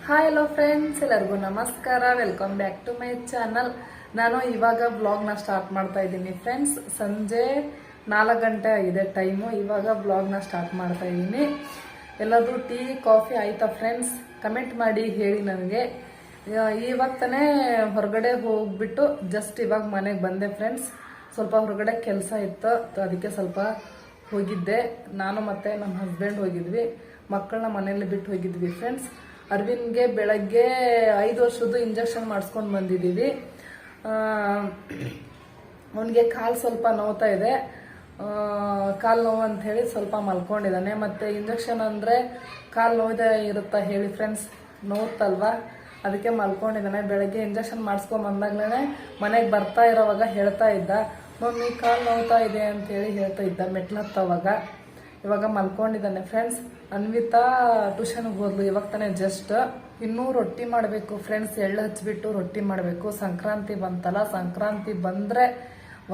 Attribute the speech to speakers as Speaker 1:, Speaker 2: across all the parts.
Speaker 1: Hi hello friends, ಎಲ್ಲರಿಗೂ ನಮಸ್ಕಾರ. Welcome back to my channel. ನಾನು ಇವಾಗ ವ್ಲಾಗ್ನ ಸ್ಟಾರ್ಟ್ ಮಾಡ್ತಾ ಇದ್ದೀನಿ ಫ್ರೆಂಡ್ಸ್. ಸಂಜೆ 4 ಗಂಟೆ ಆಗಿದೆ ಟೈಮು. ಇವಾಗ ವ್ಲಾಗ್ನ ಸ್ಟಾರ್ಟ್ ಮಾಡ್ತಾ ಇದ್ದೀನಿ. ಎಲ್ಲಾದರೂ ಟೀ ಕಾಫಿ ಆಯ್ತಾ ಫ್ರೆಂಡ್ಸ್? ಕಮೆಂಟ್ ಮಾಡಿ ಹೇಳಿ ನನಗೆ. ಇವಾಗ ತಾನೇ ಹೊರಗಡೆ ಹೋಗ್ಬಿಟ್ಟು ಜಸ್ಟ್ ಇವಾಗ ಮನೆಗೆ ಬಂದೆ ಫ್ರೆಂಡ್ಸ್. ಸ್ವಲ್ಪ ಹೊರಗಡೆ ಕೆಲಸ ಇತ್ತು, ಅದಕ್ಕೆ ಸ್ವಲ್ಪ ಹೋಗಿದ್ದೆ. ನಾನು ಮತ್ತು ನಮ್ಮ ಹಸ್ಬೆಂಡ್ ಹೋಗಿದ್ವಿ. ಮಕ್ಕಳನ್ನ ಮನೆಯಲ್ಲಿ ಬಿಟ್ಟು ಹೋಗಿದ್ವಿ ಫ್ರೆಂಡ್ಸ್. ಅರವಿಂದ್ಗೆ ಬೆಳಗ್ಗೆ 5 ವರ್ಷದ್ದು ಇಂಜೆಕ್ಷನ್ ಮಾಡಿಸ್ಕೊಂಡು ಬಂದಿದ್ದೀವಿ. ಅವನಿಗೆ ಕಾಲು ಸ್ವಲ್ಪ ನೋವ್ತಾ ಇದೆ. ಕಾಲು ನೋವು ಅಂತ ಹೇಳಿ ಸ್ವಲ್ಪ ಮಲ್ಕೊಂಡಿದ್ದಾನೆ. ಮತ್ತು ಇಂಜೆಕ್ಷನ್ ಅಂದರೆ ಕಾಲು ನೋವುದೇ ಇರುತ್ತಾ ಹೇಳಿ ಫ್ರೆಂಡ್ಸ್, ನೋವುತ್ತಲ್ವಾ, ಅದಕ್ಕೆ ಮಲ್ಕೊಂಡಿದ್ದಾನೆ. ಬೆಳಗ್ಗೆ ಇಂಜೆಕ್ಷನ್ ಮಾಡಿಸ್ಕೊಂಡು ಬಂದಾಗಲೇ ಮನೆಗೆ ಬರ್ತಾ ಇರೋವಾಗ ಹೇಳ್ತಾ ಇದ್ದ, ಮಮ್ಮಿ ಕಾಲು ನೋವ್ತಾ ಇದೆ ಅಂತೇಳಿ ಹೇಳ್ತಾ ಇದ್ದ ಮೆಟ್ಲತ್ತವಾಗ. ಇವಾಗ ಮಲ್ಕೊಂಡಿದ್ದಾನೆ ಫ್ರೆಂಡ್ಸ್. ಅನ್ವಿತಾ ಟ್ಯೂಷನ್ಗೆ ಹೋದ್ಲು ಇವಾಗ ತಾನೇ ಜಸ್ಟ್. ಇನ್ನೂ ರೊಟ್ಟಿ ಮಾಡಬೇಕು ಫ್ರೆಂಡ್ಸ್. ಎಳ್ಳು ಹಚ್ಬಿಟ್ಟು ರೊಟ್ಟಿ ಮಾಡಬೇಕು. ಸಂಕ್ರಾಂತಿ ಬಂತಲ್ಲ, ಸಂಕ್ರಾಂತಿ ಬಂದರೆ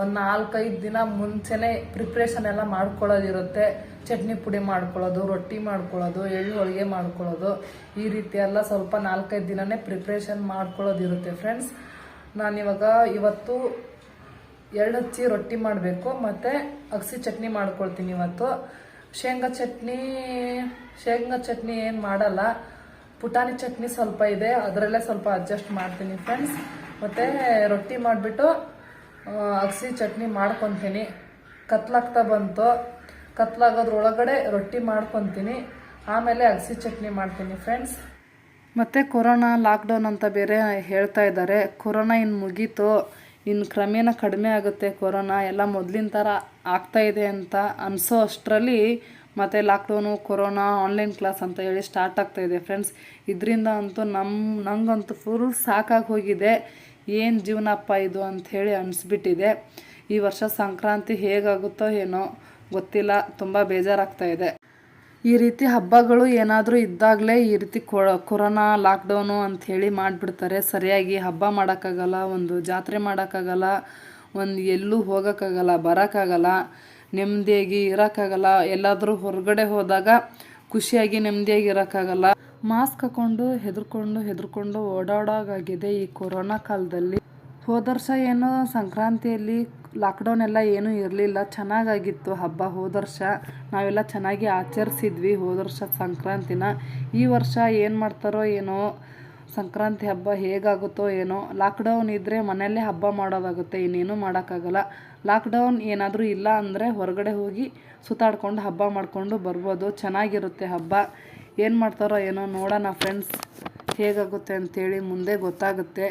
Speaker 1: ಒಂದು 4-5 ದಿನ ಮುಂಚೆನೇ ಪ್ರಿಪ್ರೇಷನ್ ಎಲ್ಲ ಮಾಡ್ಕೊಳ್ಳೋದಿರುತ್ತೆ. ಚಟ್ನಿ ಪುಡಿ ಮಾಡ್ಕೊಳ್ಳೋದು, ರೊಟ್ಟಿ ಮಾಡ್ಕೊಳ್ಳೋದು, ಎಳ್ಳು ಹೋಳಿಗೆ ಮಾಡ್ಕೊಳ್ಳೋದು, ಈ ರೀತಿ ಎಲ್ಲ ಸ್ವಲ್ಪ 4-5 ದಿನನೇ ಪ್ರಿಪ್ರೇಷನ್ ಮಾಡ್ಕೊಳ್ಳೋದಿರುತ್ತೆ ಫ್ರೆಂಡ್ಸ್. ನಾನಿವಾಗ ಇವತ್ತು ಎಳ್ಳು ಹಚ್ಚಿ ರೊಟ್ಟಿ ಮಾಡಬೇಕು, ಮತ್ತು ಅಗಸಿ ಚಟ್ನಿ ಮಾಡ್ಕೊಳ್ತೀನಿ ಇವತ್ತು. ಶೇಂಗಾ ಚಟ್ನಿ ಏನು ಮಾಡಲ್ಲ, ಪುಟಾಣಿ ಚಟ್ನಿ ಸ್ವಲ್ಪ ಇದೆ, ಅದರಲ್ಲೇ ಸ್ವಲ್ಪ ಅಡ್ಜಸ್ಟ್ ಮಾಡ್ತೀನಿ ಫ್ರೆಂಡ್ಸ್. ಮತ್ತು ರೊಟ್ಟಿ ಮಾಡಿಬಿಟ್ಟು ಅಗಸಿ ಚಟ್ನಿ ಮಾಡ್ಕೊತೀನಿ. ಕತ್ಲಾಗ್ತಾ ಬಂತು, ಕತ್ಲಾಗೋದ್ರೊಳಗಡೆ ರೊಟ್ಟಿ ಮಾಡ್ಕೊತೀನಿ, ಆಮೇಲೆ ಅಗಸಿ ಚಟ್ನಿ ಮಾಡ್ತೀನಿ ಫ್ರೆಂಡ್ಸ್. ಮತ್ತು ಕೊರೋನಾ ಲಾಕ್ಡೌನ್ ಅಂತ ಬೇರೆ ಹೇಳ್ತಾ ಇದ್ದಾರೆ. ಕೊರೋನಾ ಇನ್ನು ಮುಗೀತು, ಇನ್ನು ಕ್ರಮೇಣ ಕಡಿಮೆ ಆಗುತ್ತೆ ಕೊರೋನಾ, ಎಲ್ಲ ಮೊದಲಿನ ಥರ ಆಗ್ತಾಯಿದೆ ಅಂತ ಅನಿಸೋ ಅಷ್ಟರಲ್ಲಿ ಮತ್ತು ಲಾಕ್ಡೌನು, ಕೊರೋನಾ, ಆನ್ಲೈನ್ ಕ್ಲಾಸ್ ಅಂತ ಹೇಳಿ ಸ್ಟಾರ್ಟ್ ಆಗ್ತಾಯಿದೆ ಫ್ರೆಂಡ್ಸ್. ಇದರಿಂದ ಅಂತೂ ನಂಗಂತೂ ಫುಲ್ ಸಾಕಾಗಿ ಹೋಗಿದೆ. ಏನು ಜೀವನಪ್ಪ ಇದು ಅಂಥೇಳಿ ಅನಿಸ್ಬಿಟ್ಟಿದೆ. ಈ ವರ್ಷ ಸಂಕ್ರಾಂತಿ ಹೇಗಾಗುತ್ತೋ ಏನೋ ಗೊತ್ತಿಲ್ಲ, ತುಂಬ ಬೇಜಾರಾಗ್ತಾಯಿದೆ. ಈ ರೀತಿ ಹಬ್ಬಗಳು ಏನಾದರೂ ಇದ್ದಾಗಲೇ ಈ ರೀತಿ ಕೊರೋನಾ ಲಾಕ್ಡೌನು ಅಂಥೇಳಿ ಮಾಡಿಬಿಡ್ತಾರೆ. ಸರಿಯಾಗಿ ಹಬ್ಬ ಮಾಡೋಕ್ಕಾಗಲ್ಲ, ಒಂದು ಜಾತ್ರೆ ಮಾಡೋಕ್ಕಾಗಲ್ಲ, ಒಂದು ಎಲ್ಲೂ ಹೋಗೋಕ್ಕಾಗಲ್ಲ, ಬರೋಕ್ಕಾಗಲ್ಲ, ನೆಮ್ಮದಿಯಾಗಿ ಇರೋಕ್ಕಾಗಲ್ಲ. ಎಲ್ಲಾದರೂ ಹೊರಗಡೆ ಹೋದಾಗ ಖುಷಿಯಾಗಿ ನೆಮ್ಮದಿಯಾಗಿ ಇರೋಕ್ಕಾಗಲ್ಲ. ಮಾಸ್ಕ್ ಹಾಕ್ಕೊಂಡು ಹೆದರ್ಕೊಂಡು ಓಡಾಡೋಗಾಗಿದೆ ಈ ಕೊರೋನಾ ಕಾಲದಲ್ಲಿ. ಹೋದ ವರ್ಷ ಏನೋ ಸಂಕ್ರಾಂತಿಯಲ್ಲಿ ಲಾಕ್ಡೌನ್ ಎಲ್ಲ ಏನೂ ಇರಲಿಲ್ಲ, ಚೆನ್ನಾಗಾಗಿತ್ತು ಹಬ್ಬ. ಹೋದ ವರ್ಷ ನಾವೆಲ್ಲ ಚೆನ್ನಾಗಿ ಆಚರಿಸಿದ್ವಿ ಹೋದ ವರ್ಷ ಸಂಕ್ರಾಂತಿನ. ಈ ವರ್ಷ ಏನು ಮಾಡ್ತಾರೋ ಏನೋ, ಸಂಕ್ರಾಂತಿ ಹಬ್ಬ ಹೇಗಾಗುತ್ತೋ ಏನೋ. ಲಾಕ್ಡೌನ್ ಇದ್ದರೆ ಮನೆಯಲ್ಲೇ ಹಬ್ಬ ಮಾಡೋದಾಗುತ್ತೆ, ಇನ್ನೇನು ಮಾಡೋಕ್ಕಾಗಲ್ಲ. ಲಾಕ್ಡೌನ್ ಏನಾದರೂ ಇಲ್ಲ ಅಂದರೆ ಹೊರಗಡೆ ಹೋಗಿ ಸುತ್ತಾಡ್ಕೊಂಡು ಹಬ್ಬ ಮಾಡಿಕೊಂಡು ಬರ್ಬೋದು, ಚೆನ್ನಾಗಿರುತ್ತೆ ಹಬ್ಬ. ಏನು ಮಾಡ್ತಾರೋ ಏನೋ, ನೋಡೋಣ ಫ್ರೆಂಡ್ಸ್ ಹೇಗಾಗುತ್ತೆ ಅಂಥೇಳಿ, ಮುಂದೆ ಗೊತ್ತಾಗುತ್ತೆ.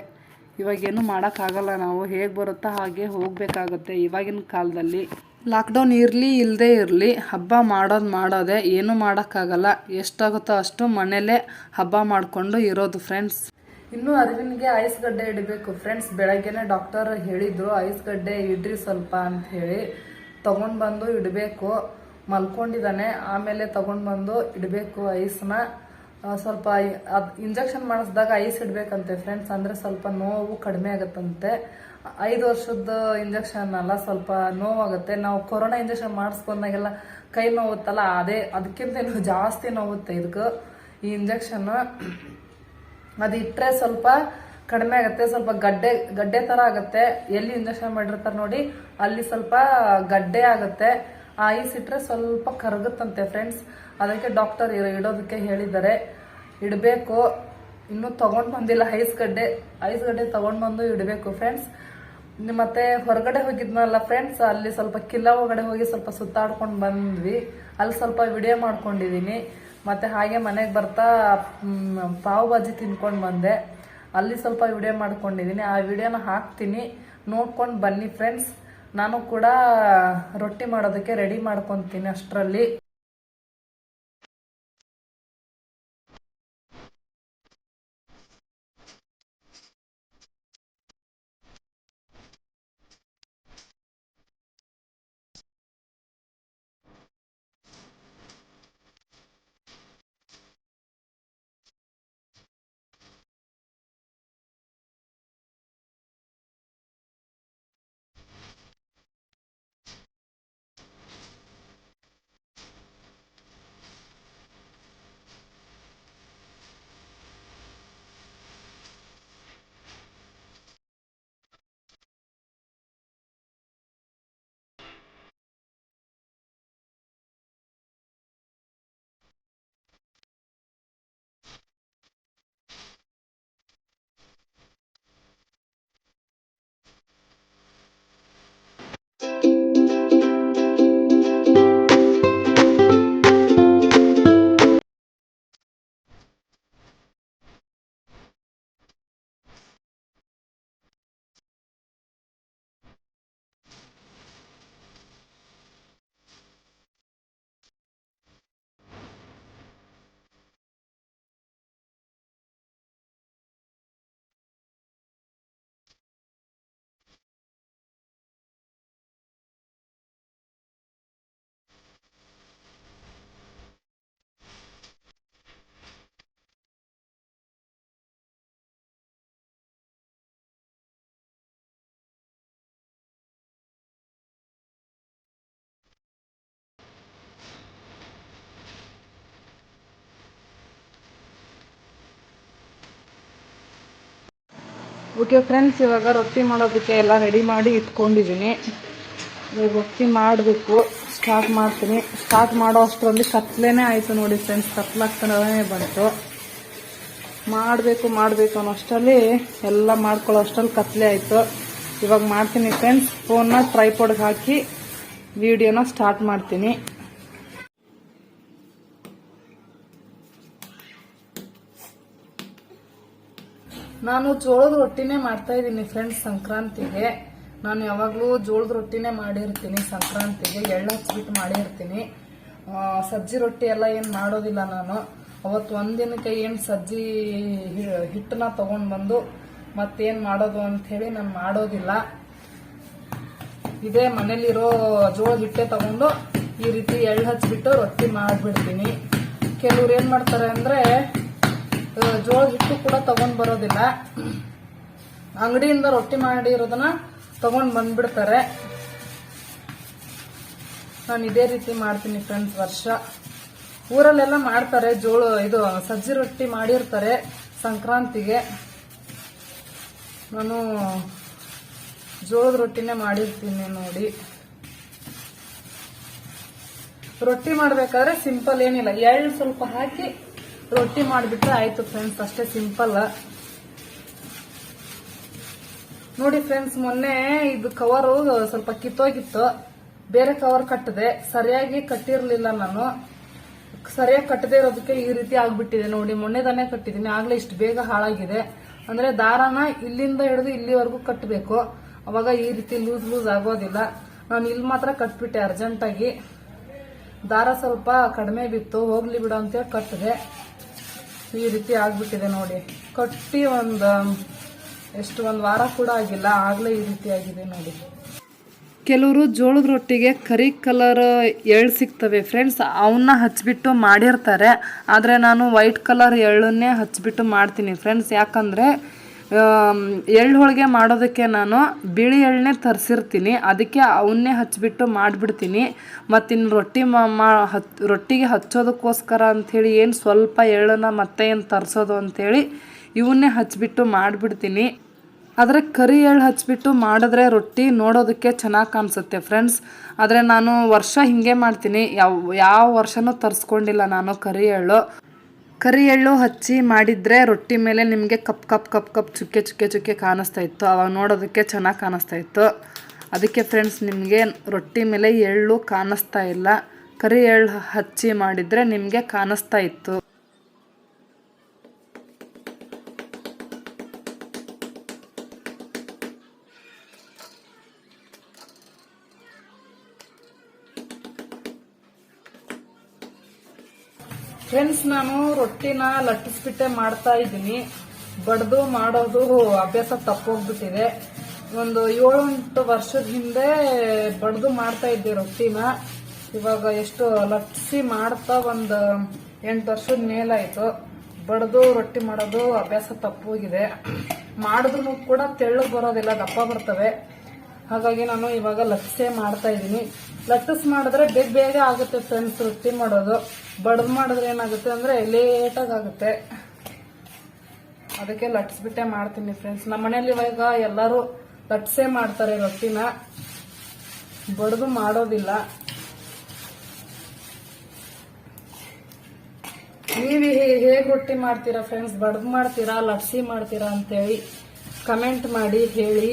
Speaker 1: ಇವಾಗೇನು ಮಾಡೋಕ್ಕಾಗಲ್ಲ, ನಾವು ಹೇಗೆ ಬರುತ್ತೋ ಹಾಗೆ ಹೋಗಬೇಕಾಗುತ್ತೆ ಇವಾಗಿನ ಕಾಲದಲ್ಲಿ. ಲಾಕ್ಡೌನ್ ಇರಲಿ ಇಲ್ಲದೇ ಇರಲಿ, ಹಬ್ಬ ಮಾಡೋದೇ, ಏನೂ ಮಾಡೋಕ್ಕಾಗಲ್ಲ. ಎಷ್ಟಾಗುತ್ತೋ ಅಷ್ಟು ಮನೇಲೇ ಹಬ್ಬ ಮಾಡಿಕೊಂಡು ಇರೋದು ಫ್ರೆಂಡ್ಸ್. ಇನ್ನು ಅರವಿಂದ್ಗೆ ಐಸ್ ಗಡ್ಡೆ ಇಡಬೇಕು ಫ್ರೆಂಡ್ಸ್. ಬೆಳಗ್ಗೆನೇ ಡಾಕ್ಟರ್ ಹೇಳಿದ್ರು ಐಸ್ ಗಡ್ಡೆ ಇಡ್ರಿ ಸ್ವಲ್ಪ ಅಂತ ಹೇಳಿ. ತೊಗೊಂಡು ಬಂದು ಇಡಬೇಕು. ಮಲ್ಕೊಂಡಿದ್ದಾನೆ, ಆಮೇಲೆ ತೊಗೊಂಡು ಬಂದು ಇಡಬೇಕು ಐಸ್ನ. ಸ್ವಲ್ಪ ಅದು ಇಂಜೆಕ್ಷನ್ ಮಾಡಿಸಿದಾಗ ಐಸ್ ಇಡಬೇಕಂತೆ ಫ್ರೆಂಡ್ಸ್, ಅಂದರೆ ಸ್ವಲ್ಪ ನೋವು ಕಡಿಮೆ ಆಗುತ್ತಂತೆ. 5 ವರ್ಷದ ಇಂಜೆಕ್ಷನ್ ಅಲ್ಲ, ಸ್ವಲ್ಪ ನೋವಾಗುತ್ತೆ. ನಾವು ಕೊರೋನಾ ಇಂಜೆಕ್ಷನ್ ಮಾಡಿಸ್ಕೊಂಡಾಗೆಲ್ಲ ಕೈ ನೋವುತ್ತಲ್ಲ, ಅದಕ್ಕಿಂತ ಇನ್ನೂ ಜಾಸ್ತಿ ನೋವುತ್ತೆ ಇದಕ್ಕೆ ಈ ಇಂಜೆಕ್ಷನ್. ಅದು ಇಟ್ಟರೆ ಸ್ವಲ್ಪ ಕಡಿಮೆ ಆಗುತ್ತೆ, ಸ್ವಲ್ಪ ಗಡ್ಡೆ ಥರ ಆಗುತ್ತೆ. ಎಲ್ಲಿ ಇಂಜೆಕ್ಷನ್ ಮಾಡಿರ್ತಾರೆ ನೋಡಿ ಅಲ್ಲಿ ಸ್ವಲ್ಪ ಗಡ್ಡೆ ಆಗುತ್ತೆ. ಆ ಐಸ್ ಇಟ್ಟರೆ ಸ್ವಲ್ಪ ಕರಗುತ್ತಂತೆ ಫ್ರೆಂಡ್ಸ್. ಅದಕ್ಕೆ ಡಾಕ್ಟರ್ ಇಡೋದಕ್ಕೆ ಹೇಳಿದ್ದಾರೆ. ಇಡಬೇಕು. ಇನ್ನೂ ತೊಗೊಂಡು ಬಂದಿಲ್ಲ ಐಸ್ ಗಡ್ಡೆ ತೊಗೊಂಡು ಬಂದು ಇಡಬೇಕು ಫ್ರೆಂಡ್ಸ್. ಮತ್ತು ಹೊರಗಡೆ ಹೋಗಿದ್ನಲ್ಲ ಫ್ರೆಂಡ್ಸ್, ಅಲ್ಲಿ ಸ್ವಲ್ಪ ಕಿಲ್ಲ ಒಳಗಡೆ ಹೋಗಿ ಸ್ವಲ್ಪ ಸುತ್ತಾಡ್ಕೊಂಡು ಬಂದ್ವಿ. ಅಲ್ಲಿ ಸ್ವಲ್ಪ ವಿಡಿಯೋ ಮಾಡ್ಕೊಂಡಿದ್ದೀನಿ. ಮತ್ತು ಹಾಗೆ ಮನೆಗೆ ಬರ್ತಾ ಪಾವ್ ಭಾಜಿ ತಿನ್ಕೊಂಡು ಬಂದೆ, ಅಲ್ಲಿ ಸ್ವಲ್ಪ ವಿಡಿಯೋ ಮಾಡ್ಕೊಂಡಿದ್ದೀನಿ. ಆ ವಿಡಿಯೋನ ಹಾಕ್ತೀನಿ, ನೋಡ್ಕೊಂಡು ಬನ್ನಿ ಫ್ರೆಂಡ್ಸ್. ನಾನು ಕೂಡ ರೊಟ್ಟಿ ಮಾಡೋದಕ್ಕೆ ರೆಡಿ ಮಾಡ್ಕೊತೀನಿ ಅಷ್ಟರಲ್ಲಿ. ಓಕೆ ಫ್ರೆಂಡ್ಸ್, ಇವಾಗ ರೊಟ್ಟಿ ಮಾಡೋದಕ್ಕೆ ಎಲ್ಲ ರೆಡಿ ಮಾಡಿ ಇಟ್ಕೊಂಡಿದ್ದೀನಿ. ಇವಾಗ ರೊಟ್ಟಿ ಮಾಡಬೇಕು, ಸ್ಟಾರ್ಟ್ ಮಾಡ್ತೀನಿ. ಸ್ಟಾರ್ಟ್ ಮಾಡೋ ಅಷ್ಟರಲ್ಲಿ ಕತ್ಲೇನೇ ಆಯಿತು ನೋಡಿ ಫ್ರೆಂಡ್ಸ್, ಕತ್ಲಾಗ್ತಾನೆ ಬಂತು. ಮಾಡಬೇಕು ಅನ್ನೋ ಅಷ್ಟರಲ್ಲಿ ಎಲ್ಲ ಮಾಡ್ಕೊಳ್ಳೋ ಅಷ್ಟರಲ್ಲಿ ಕತ್ಲೆ ಆಯಿತು. ಇವಾಗ ಮಾಡ್ತೀನಿ ಫ್ರೆಂಡ್ಸ್. ಫೋನ್ನ ಟ್ರೈಪಾಡ್ಗೆ ಹಾಕಿ ವಿಡಿಯೋನ ಸ್ಟಾರ್ಟ್ ಮಾಡ್ತೀನಿ. ನಾನು ಜೋಳದ ರೊಟ್ಟಿನೇ ಮಾಡ್ತಾ ಇದ್ದೀನಿ ಫ್ರೆಂಡ್ಸ್ ಸಂಕ್ರಾಂತಿಗೆ. ನಾನು ಯಾವಾಗಲೂ ಜೋಳದ ರೊಟ್ಟಿನೇ ಮಾಡಿರ್ತೀನಿ ಸಂಕ್ರಾಂತಿಗೆ, ಎಳ್ಳು ಹಚ್ಬಿಟ್ಟು ಮಾಡಿರ್ತೀನಿ. ಸಜ್ಜಿ ರೊಟ್ಟಿ ಎಲ್ಲ ಏನು ಮಾಡೋದಿಲ್ಲ ನಾನು. ಅವತ್ತು ಒಂದಿನಕ್ಕೆ ಏನು ಸಜ್ಜಿ ಹಿಟ್ಟನ್ನ ತಗೊಂಡು ಬಂದು ಮತ್ತೇನು ಮಾಡೋದು ಅಂಥೇಳಿ ನಾನು ಮಾಡೋದಿಲ್ಲ. ಇದೇ ಮನೇಲಿರೋ ಜೋಳದ ಹಿಟ್ಟೆ ತಗೊಂಡು ಈ ರೀತಿ ಎಳ್ಳು ಹಚ್ಬಿಟ್ಟು ರೊಟ್ಟಿ ಮಾಡಿಬಿಡ್ತೀನಿ. ಕೆಲವ್ರು ಏನು ಮಾಡ್ತಾರೆ ಅಂದರೆ ಜೋಳದ ಹಿಟ್ಟು ಕೂಡ ತಗೊಂಡ್ ಬರೋದಿಲ್ಲ, ಅಂಗಡಿಯಿಂದ ರೊಟ್ಟಿ ಮಾಡಿರೋದನ್ನ ತಗೊಂಡ್ ಬಂದ್ಬಿಡ್ತಾರೆ. ನಾನು ಇದೇ ರೀತಿ ಮಾಡ್ತೀನಿ ಫ್ರೆಂಡ್ಸ್. ವರ್ಷ ಊರಲ್ಲೆಲ್ಲ ಮಾಡ್ತಾರೆ, ಇದು ಸಜ್ಜಿ ರೊಟ್ಟಿ ಮಾಡಿರ್ತಾರೆ ಸಂಕ್ರಾಂತಿಗೆ. ನಾನು ಜೋಳದ ರೊಟ್ಟಿನೇ ಮಾಡಿರ್ತೀನಿ ನೋಡಿ. ರೊಟ್ಟಿ ಮಾಡ್ಬೇಕಾದ್ರೆ ಸಿಂಪಲ್ ಏನಿಲ್ಲ, ಎಳ್ಳು ಸ್ವಲ್ಪ ಹಾಕಿ ರೊಟ್ಟಿ ಮಾಡಿಬಿಟ್ರೆ ಆಯ್ತು ಫ್ರೆಂಡ್ಸ್, ಅಷ್ಟೇ ಸಿಂಪಲ್. ನೋಡಿ ಫ್ರೆಂಡ್ಸ್, ಮೊನ್ನೆ ಇದು ಕವರು ಸ್ವಲ್ಪ ಕಿತ್ತೋಗಿತ್ತು, ಬೇರೆ ಕವರ್ ಕಟ್ಟಿದೆ. ಸರಿಯಾಗಿ ಕಟ್ಟಿರ್ಲಿಲ್ಲ ನಾನು. ಸರಿಯಾಗಿ ಕಟ್ಟದೇ ಇರೋದಕ್ಕೆ ಈ ರೀತಿ ಆಗ್ಬಿಟ್ಟಿದೆ ನೋಡಿ. ಮೊನ್ನೆದಾನೆ ಕಟ್ಟಿದ್ದೀನಿ, ಆಗ್ಲೇ ಇಷ್ಟು ಬೇಗ ಹಾಳಾಗಿದೆ. ಅಂದ್ರೆ ದಾರಾನ ಇಲ್ಲಿಂದ ಹಿಡಿದು ಇಲ್ಲಿವರೆಗೂ ಕಟ್ಟಬೇಕು, ಅವಾಗ ಈ ರೀತಿ ಲೂಸ್ ಆಗೋದಿಲ್ಲ. ನಾನು ಇಲ್ಲಿ ಮಾತ್ರ ಕಟ್ಬಿಟ್ಟೆ ಅರ್ಜೆಂಟಾಗಿ. ದಾರ ಸ್ವಲ್ಪ ಕಡಿಮೆ ಬಿತ್ತು, ಹೋಗ್ಲಿ ಬಿಡು ಅಂತೇಳಿ ಕಟ್ಟಿದೆ. ಈ ರೀತಿ ಆಗ್ಬಿಟ್ಟಿದೆ ನೋಡಿ. ಕಟ್ಟಿ ಒಂದು ವಾರ ಕೂಡ ಆಗಿಲ್ಲ, ಆಗ್ಲೇ ಈ ರೀತಿ ಆಗಿದೆ ನೋಡಿ. ಕೆಲವರು ಜೋಳದ ರೊಟ್ಟಿಗೆ ಕರಿ ಕಲರ್ ಎಳ್ಳು ಸಿಗ್ತವೆ ಫ್ರೆಂಡ್ಸ್, ಅವನ್ನ ಹಚ್ಬಿಟ್ಟು ಮಾಡಿರ್ತಾರೆ. ಆದರೆ ನಾನು ವೈಟ್ ಕಲರ್ ಎಳ್ಳನ್ನೇ ಹಚ್ಬಿಟ್ಟು ಮಾಡ್ತೀನಿ ಫ್ರೆಂಡ್ಸ್. ಯಾಕಂದರೆ ಎಳ್ಳು ಹೋಳಿಗೆ ಮಾಡೋದಕ್ಕೆ ನಾನು ಬಿಳಿ ಎಳ್ಳನ್ನೇ ತರಿಸಿರ್ತೀನಿ, ಅದಕ್ಕೆ ಅವನ್ನೇ ಹಚ್ಬಿಟ್ಟು ಮಾಡಿಬಿಡ್ತೀನಿ. ಮತ್ತಿನ್ನು ರೊಟ್ಟಿಗೆ ಹಚ್ಚೋದಕ್ಕೋಸ್ಕರ ಅಂಥೇಳಿ ಏನು ಸ್ವಲ್ಪ ಎಳ್ಳನ್ನು ಮತ್ತೆ ಏನು ತರಿಸೋದು ಅಂಥೇಳಿ ಇವನ್ನೇ ಹಚ್ಬಿಟ್ಟು ಮಾಡಿಬಿಡ್ತೀನಿ. ಆದರೆ ಕರಿ ಎಳ್ಳು ಹಚ್ಬಿಟ್ಟು ಮಾಡಿದ್ರೆ ರೊಟ್ಟಿ ನೋಡೋದಕ್ಕೆ ಚೆನ್ನಾಗಿ ಕಾಣಿಸುತ್ತೆ ಫ್ರೆಂಡ್ಸ್. ಆದರೆ ನಾನು ವರ್ಷ ಹಿಂಗೆ ಮಾಡ್ತೀನಿ, ಯಾವ ವರ್ಷನೂ ತರಿಸ್ಕೊಂಡಿಲ್ಲ ನಾನು ಕರಿ ಎಳ್ಳು ಹಚ್ಚಿ ಮಾಡಿದರೆ ರೊಟ್ಟಿ ಮೇಲೆ ನಿಮಗೆ ಕಪ್ ಚುಕ್ಕೆ ಕಾಣಿಸ್ತಾ ಇತ್ತು. ಅವಾಗ ನೋಡೋದಕ್ಕೆ ಚೆನ್ನಾಗಿ ಕಾಣಿಸ್ತಾ ಇತ್ತು. ಅದಕ್ಕೆ ಫ್ರೆಂಡ್ಸ್, ನಿಮಗೆ ರೊಟ್ಟಿ ಮೇಲೆ ಎಳ್ಳು ಕಾಣಿಸ್ತಾ ಇಲ್ಲ, ಕರಿ ಎಳ್ಳು ಹಚ್ಚಿ ಮಾಡಿದರೆ ನಿಮಗೆ ಕಾಣಿಸ್ತಾ ಇತ್ತು. ಫ್ರೆಂಡ್ಸ್, ನಾನು ರೊಟ್ಟಿನ ಲಟ್ಟಿಸ್ಬಿಟ್ಟೆ ಮಾಡ್ತಾ ಇದ್ದೀನಿ. ಬಡ್ದು ಮಾಡೋದು ಅಭ್ಯಾಸ ತಪ್ಪೋಗ್ಬಿಟ್ಟಿದೆ. ಒಂದು 7-8 ವರ್ಷದ ಹಿಂದೆ ಬಡ್ದು ಮಾಡ್ತಾ ಇದ್ದೆ ರೊಟ್ಟಿನ. ಇವಾಗ ಎಷ್ಟು ಲಟ್ಟಿಸಿ ಮಾಡ್ತಾ ಒಂದು 8 ವರ್ಷದ ಮೇಲಾಯಿತು. ಬಡ್ದು ರೊಟ್ಟಿ ಮಾಡೋದು ಅಭ್ಯಾಸ ತಪ್ಪೋಗಿದೆ. ಮಾಡಿದ್ರು ಕೂಡ ತೆಳ್ಳಗೆ ಬರೋದಿಲ್ಲ, ದಪ್ಪ ಬರ್ತವೆ. ಹಾಗಾಗಿ ನಾನು ಇವಾಗ ಲಟ್ಟಿಸೇ ಮಾಡ್ತಾ ಇದ್ದೀನಿ. ಲಟ್ಟಿಸ್ ಮಾಡಿದ್ರೆ ಬೇಗ ಆಗುತ್ತೆ ಫ್ರೆಂಡ್ಸ್ ರೊಟ್ಟಿ ಮಾಡೋದು. ಬಡ್ದು ಮಾಡಿದ್ರೆ ಏನಾಗುತ್ತೆ ಅಂದರೆ ಲೇಟಾಗಿ ಆಗುತ್ತೆ. ಅದಕ್ಕೆ ಲಟ್ಟಿಸ್ಬಿಟ್ಟೆ ಮಾಡ್ತೀನಿ ಫ್ರೆಂಡ್ಸ್. ನಮ್ಮ ಮನೇಲಿ ಇವಾಗ ಎಲ್ಲರೂ ಲಟ್ಟಿಸೇ ಮಾಡ್ತಾರೆ ರೊಟ್ಟಿನ, ಬಡ್ದು ಮಾಡೋದಿಲ್ಲ. ನೀವು ಹೇಗೆ ರೊಟ್ಟಿ ಮಾಡ್ತೀರಾ ಫ್ರೆಂಡ್ಸ್? ಬಡ್ದು ಮಾಡ್ತೀರಾ, ಲಟ್ಸಿ ಮಾಡ್ತೀರಾ ಅಂತೇಳಿ ಕಮೆಂಟ್ ಮಾಡಿ ಹೇಳಿ.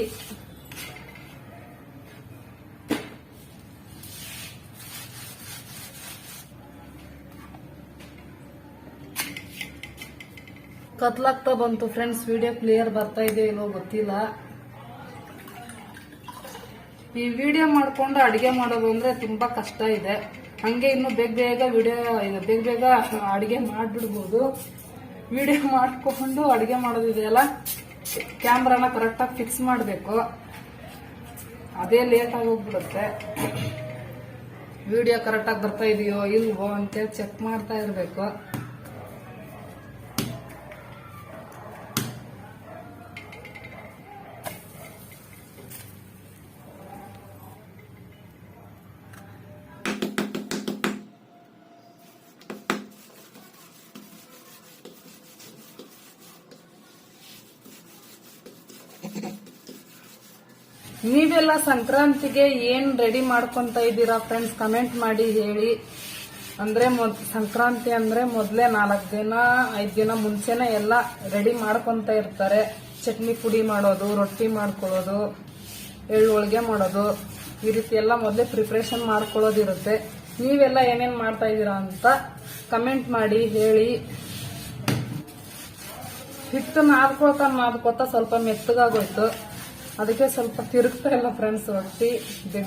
Speaker 1: ಕತ್ಲಾಗ್ತಾ ಬಂತು ಫ್ರೆಂಡ್ಸ್. ವಿಡಿಯೋ ಕ್ಲಿಯರ್ ಬರ್ತಾ ಇದೆ ಇಲ್ಲೋ ಗೊತ್ತಿಲ್ಲ. ಈ ವಿಡಿಯೋ ಮಾಡ್ಕೊಂಡು ಅಡಿಗೆ ಮಾಡೋದು ಅಂದ್ರೆ ತುಂಬಾ ಕಷ್ಟ ಇದೆ. ಹಂಗೆ ಇನ್ನು ಬೇಗ ಅಡಿಗೆ ಮಾಡ್ಬಿಡ್ಬೋದು. ವಿಡಿಯೋ ಮಾಡ್ಕೊಂಡು ಅಡಿಗೆ ಮಾಡೋದಿದೆಯಲ್ಲ, ಕ್ಯಾಮ್ರಾನ ಕರೆಕ್ಟಾಗಿ ಫಿಕ್ಸ್ ಮಾಡಬೇಕು. ಅದೇ ಲೇಟ್ ಆಗೋಗ್ಬಿಡುತ್ತೆ. ವಿಡಿಯೋ ಕರೆಕ್ಟಾಗಿ ಬರ್ತಾ ಇದೆಯೋ ಇಲ್ವೋ ಅಂತೇಳಿ ಚೆಕ್ ಮಾಡ್ತಾ ಇರಬೇಕು. ನೀವೆಲ್ಲ ಸಂಕ್ರಾಂತಿಗೆ ಏನ್ ರೆಡಿ ಮಾಡ್ಕೊಂತ ಇದ್ದೀರಾ ಫ್ರೆಂಡ್ಸ್ ಕಮೆಂಟ್ ಮಾಡಿ ಹೇಳಿ. ಅಂದ್ರೆ ಸಂಕ್ರಾಂತಿ ಅಂದ್ರೆ ಮೊದ್ಲೇ 4 ದಿನ 5 ದಿನ ಮುಂಚೆನೆ ಎಲ್ಲ ರೆಡಿ ಮಾಡ್ಕೊಂತ ಇರ್ತಾರೆ. ಚಟ್ನಿ ಪುಡಿ ಮಾಡೋದು, ರೊಟ್ಟಿ ಮಾಡ್ಕೊಳ್ಳೋದು, ಎಳ್ಳು ಹೋಳಿಗೆ ಮಾಡೋದು, ಈ ರೀತಿ ಎಲ್ಲ ಮೊದಲೇ ಪ್ರಿಪ್ರೇಷನ್ ಮಾಡ್ಕೊಳ್ಳೋದಿರುತ್ತೆ. ನೀವೆಲ್ಲ ಏನೇನ್ ಮಾಡ್ತಾ ಇದ್ದೀರಾ ಅಂತ ಕಮೆಂಟ್ ಮಾಡಿ ಹೇಳಿ. ಹಿಟ್ಟು ನಾದ್ಕೋತಾ ಸ್ವಲ್ಪ ಮೆತ್ತಗಾಗೋಯ್ತು, ಅದಕ್ಕೆ ಸ್ವಲ್ಪ ತಿರುಗ್ತಾ ಇಲ್ಲ ಫ್ರೆಂಡ್ಸ್ ರೊಟ್ಟಿ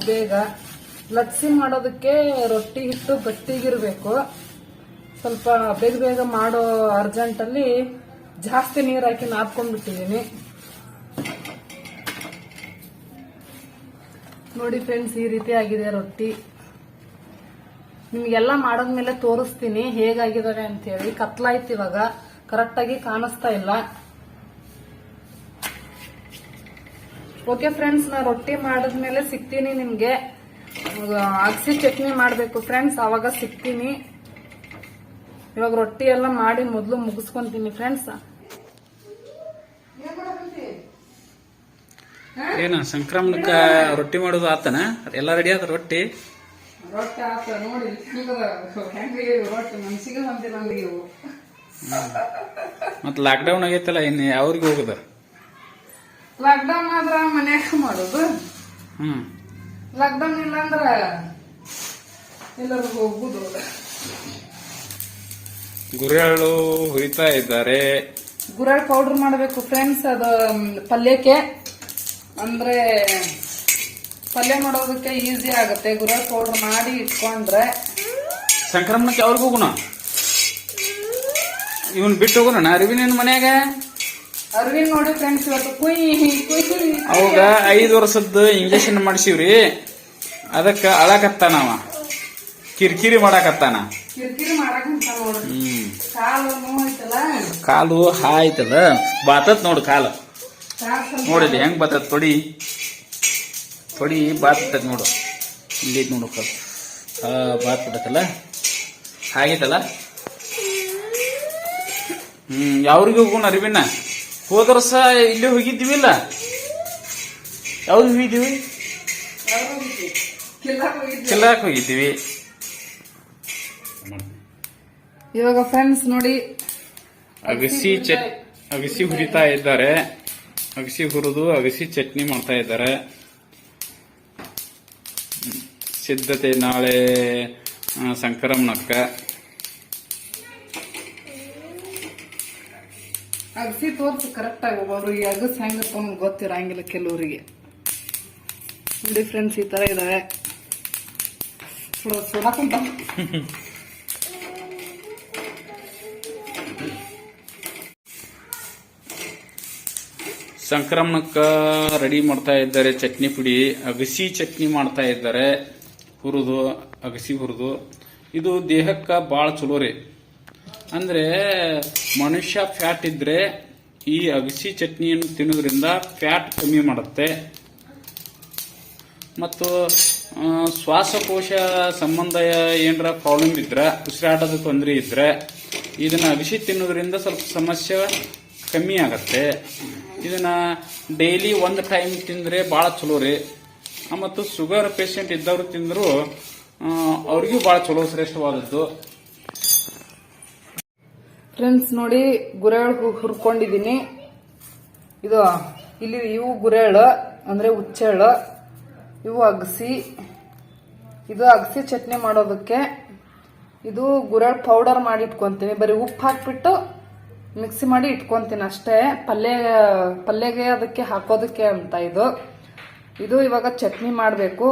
Speaker 1: ಬೇಗ. ಲಟ್ಸಿ ಮಾಡೋದಕ್ಕೆ ರೊಟ್ಟಿ ಹಿಟ್ಟು ಗಟ್ಟಿಗಿರ್ಬೇಕು. ಸ್ವಲ್ಪ ಬೇಗ ಮಾಡೋ ಅರ್ಜೆಂಟಲ್ಲಿ ಜಾಸ್ತಿ ನೀರು ಹಾಕಿ ನಾದ್ಕೊಂಡ್ಬಿಟ್ಟಿದ್ದೀನಿ. ನೋಡಿ ಫ್ರೆಂಡ್ಸ್, ಈ ರೀತಿ ಆಗಿದೆ ರೊಟ್ಟಿ. ನಿಮ್ಗೆಲ್ಲ ಮಾಡೋದ್ಮೇಲೆ ತೋರಿಸ್ತೀನಿ ಹೇಗಾಗಿದಾವೆ ಅಂತ ಹೇಳಿ. ಕತ್ಲಾಯ್ತು ಇವಾಗ, ಕರೆಕ್ಟಾಗಿ ಕಾಣಿಸ್ತಾ ಇಲ್ಲ. ಓಕೆ ಫ್ರೆಂಡ್ಸ್, ನಾ ರೊಟ್ಟಿ ಮಾಡಿದ್ಮೇಲೆ ಸಿಗ್ತೀನಿ ನಿಮ್ಗೆ. ಅಗಸಿ ಚಟ್ನಿ ಮಾಡಬೇಕು ಫ್ರೆಂಡ್ಸ್, ಆವಾಗ ಸಿಗ್ತೀನಿ. ಇವಾಗ ರೊಟ್ಟಿ ಎಲ್ಲ ಮಾಡಿ ಮೊದಲು ಮುಗಿಸ್ಕೊಂತೀನಿ ಫ್ರೆಂಡ್ಸ್.
Speaker 2: ಏನ ಸಂಕ್ರಮಣಕ್ಕ ರೊಟ್ಟಿ ಮಾಡೋದು ಆತನ? ಎಲ್ಲ ರೆಡಿ ಆತ ರೊಟ್ಟಿ?
Speaker 1: ರೊಟ್ಟಿ ಆತ ನೋಡಿ, ಹೆಂಗೆ ರೊಟ್ಟಿ ಮನ್ಸಿಗೆ ಬಂದಿಲ್ಲ ನಮಗೆ ಇವು.
Speaker 2: ಮತ್ ಲಾಕ್ಡೌನ್ ಆಗೈತಲ್ಲ, ಇನ್ನು ಯಾವ್ರಿಗೆ ಹೋಗುದ?
Speaker 1: ಲಾಕ್ಡೌನ್ ಆದ್ರ ಮನ್ಯಾಗ ಮಾಡೋದು. ಲಾಕ್ಡೌನ್ ಇಲ್ಲ ಅಂದ್ರ ಎಲ್ಲರೂ ಹೋಗುದು.
Speaker 2: ಗುರೆಳ್ಳು ಹುರಿತಾ ಇದ್ದಾರೆ.
Speaker 1: ಗುರೆಳ್ ಪೌಡರ್ ಮಾಡಬೇಕು ಫ್ರೆಂಡ್ಸ್. ಅದು ಪಲ್ಯಕ್ಕೆ ಅಂದ್ರೆ ಪಲ್ಯ ಮಾಡೋದಕ್ಕೆ ಈಸಿ ಆಗುತ್ತೆ. ಗುರೆಳ್ ಪೌಡರ್ ಮಾಡಿ ಇಟ್ಕೊಂಡ್ರೆ.
Speaker 2: ಸಂಕ್ರಮಣಕ್ಕೆ ಅವ್ರಿಗೆ ಹೋಗೋಣ, ಇವನ್ ಬಿಟ್ಟು ಹೋಗೋಣ. ಅರಿವಿನ ಮನ್ಯಾಗ
Speaker 1: ಅರಿವಿನ ನೋಡಿ ಫ್ರೆಂಡ್ಸ್, ಇವತ್ತು ಕುಯ್
Speaker 2: ಅವಾಗ 5 ವರ್ಷದ ಇಂಜೆಕ್ಷನ್ ಮಾಡಿಸಿವ್ರಿ, ಅದಕ್ಕ ಅಳಕತ್ತಾನವ, ಕಿರಿಕಿರಿ ಮಾಡಾಕತ್ತಾನ.
Speaker 1: ಕಿರಿಕಿರಿ ಮಾಡಕಂತ ನೋಡ್ರಿ. ಕಾಲು ನೋಯ್ತಲ್ಲ,
Speaker 2: ಕಾಲು ಹಾಯ್ತದ, ಬಾತತ್ ನೋಡು ಕಾಲು. ನೋಡಿಲ್ಲ ಹೆಂಗ್ ಬರ್ತದ? ತೊಡಿ ಬಾತದ ನೋಡು, ಇಲ್ಲಿ ನೋಡು ಕಾಲು ಬಾತ್ ಬಿಡತ್ತಲ್ಲ, ಹಾಗೈತಲ್ಲ. ಯಾವ್ರಿಗೆ ಹೋಗೋಣ ಅರಿವಿನ? ಹೋದ ವರ್ಷ ಇಲ್ಲೇ ಹೋಗಿದ್ದೀವಿಲ್ಲ, ಯಾವ್ದು ಹೋಗಿದ್ದೀವಿ? ಕಿಲ್ಲಾಕ್ ಹೋಗಿದ್ದೀವಿ.
Speaker 1: ಇವಾಗ ಫ್ರೆಂಡ್ಸ್ ನೋಡಿ,
Speaker 2: ಅಗಸಿ ಹುರಿತಾ ಇದ್ದಾರೆ. ಅಗಸಿ ಹುರಿದು ಅಗಸಿ ಚಟ್ನಿ ಮಾಡ್ತಾ ಇದ್ದಾರೆ. ಸಿದ್ಧತೆ ನಾಳೆ ಸಂಕ್ರಮಣಕ್ಕ.
Speaker 1: ಅಗಸಿ ತೋರ್ಸು ಕರೆಕ್ಟ್ ಆಗಿ. ಒಬ್ಬೊಬ್ರಿಗೆ ಅಗಸ್ ಹೆಂಗ ಗೊತ್ತಿರಂಗಿಲ್ಲ ಕೆಲವರಿಗೆ. ನೋಡಿ ಫ್ರೆಂಡ್ಸ್, ಈ ತರ ಇದಾವೆ. ಸುಡಾಕುಂಟ
Speaker 2: ಸಂಕ್ರಮಣಕ್ಕ ರೆಡಿ ಮಾಡ್ತಾ ಇದ್ದಾರೆ ಚಟ್ನಿ ಪುಡಿ. ಅಗಸಿ ಚಟ್ನಿ ಮಾಡ್ತಾ ಇದ್ದಾರೆ, ಅಗಸಿ ಹುರಿದು. ಇದು ದೇಹಕ್ಕ ಭಾಳ ಚಲೋ ರೀ. ಅಂದ್ರೆ ಮನುಷ್ಯ ಫ್ಯಾಟ್ ಇದ್ರೆ ಈ ಅಗಸಿ ಚಟ್ನಿಯನ್ನು ತಿನ್ನೋದ್ರಿಂದ ಫ್ಯಾಟ್ ಕಮ್ಮಿ ಮಾಡುತ್ತೆ. ಮತ್ತು ಶ್ವಾಸಕೋಶ ಸಂಬಂಧ ಏನರ ಪ್ರಾಬ್ಲಮ್ ಇದ್ರೆ, ಉಸಿರಾಟದ ತೊಂದರೆ ಇದ್ರೆ ಇದನ್ನ ಅಗಸಿ ತಿನ್ನೋದ್ರಿಂದ ಸ್ವಲ್ಪ ಸಮಸ್ಯೆ ಕಮ್ಮಿ ಆಗತ್ತೆ. ಇದನ್ನ ಡೈಲಿ 1 ಟೈಮ್ ತಿಂದ್ರೆ ಭಾಳ ಚಲೋ ರೀ. ಮತ್ತು ಶುಗರ್ ಪೇಷಂಟ್ ಇದ್ದವ್ರು ತಿಂದ್ರು ಅವ್ರಿಗೂ ಭಾಳ ಚಲೋ, ಶ್ರೇಷ್ಠವಾದದ್ದು.
Speaker 1: ಫ್ರೆಂಡ್ಸ್ ನೋಡಿ, ಗುರೆಳ್ಳು ಹುರ್ಕೊಂಡಿದ್ದೀನಿ. ಇವು ಗುರೆಳ್ಳು ಅಂದ್ರೆ ಹುಚ್ಚೆಳ್ಳು, ಇವು ಅಗಸಿ. ಇದು ಅಗಸಿ ಚಟ್ನಿ ಮಾಡೋದಕ್ಕೆ. ಇದು ಗುರೆಳ್ಳು ಪೌಡರ್ ಮಾಡಿ ಇಟ್ಕೊಂತೀನಿ. ಬರೀ ಉಪ್ಪು ಹಾಕ್ಬಿಟ್ಟು ಮಿಕ್ಸಿ ಮಾಡಿ ಇಟ್ಕೊಂತೀನಿ ಅಷ್ಟೇ. ಪಲ್ಯಗೆ ಅದಕ್ಕೆ ಹಾಕೋದಕ್ಕೆ ಅಂತ ಇದು ಇವಾಗ ಚಟ್ನಿ ಮಾಡಬೇಕು.